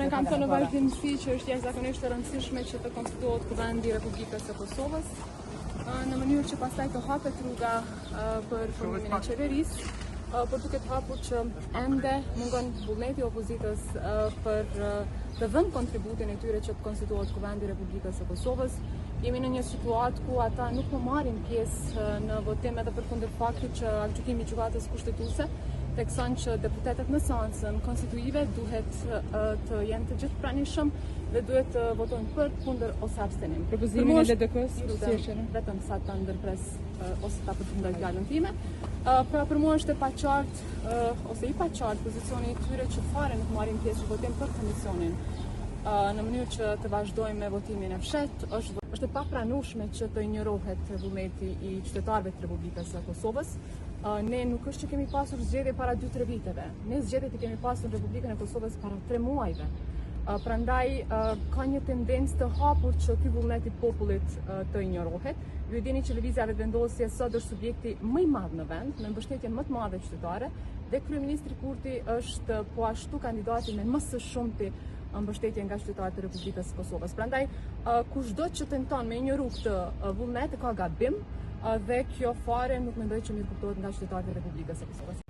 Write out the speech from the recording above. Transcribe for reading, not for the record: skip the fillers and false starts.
kam thënë në vazhdimsi që është jashtëzakonisht e rëndësishme që të konstituohet Kuvendi i Republikës së Kosovës, në mënyrë që pastaj të hapet rruga për formimin e qeverisë, por duket hapur që ende mungon vullneti i opozitës për të dhënë kontributin e tyre që të konstituohet Kuvendi i Republikës së Kosovës. Jemi në një situatë ku ata nuk më marrin pjesë në votim edhe përkundër faktit që aktgjykimi i gjykatës kushtetuese tekson që deputetët në seancën konstituive duhet të jenë të gjithë pranishëm dhe duhet të votojnë për, kundër ose abstenim. Propozimin e LDK-s vetëm sa ta ndërpres ose ta përfundoj fjalën time. Pra për mua është e paqartë ose i paqartë pozicioni i tyre që fare nuk marrin pjesë në votim për komisionin. Në mënyrë që të vazhdojmë me votimin e fshehtë, është e papranueshme që të injorohet vullneti i qytetarëve të Republikës së Kosovës. Ne nuk është që kemi pasur zgjedhje para 2-3 viteve. Ne zgjedhjet i kemi pasur në Republikën e Kosovës para 3 muajve. Prandaj ka një tendencë të hapur që ky vullnet i popullit të injorohet. Ju e dini që lëvizja vetëvendosje sot është subjekti më i madh në vend, me mbështetjen më të madhe qytetare, dhe kryeministri Kurti është po ashtu kandidati me më së shumti mbështetje nga qytetarët e Republikës së Kosovës. Prandaj kushdo që tenton me injoru këtë vullnet ka gabim dhe kjo fare nuk mendoj që mirë kuptohet nga qytetarët e Republikës së Kosovës.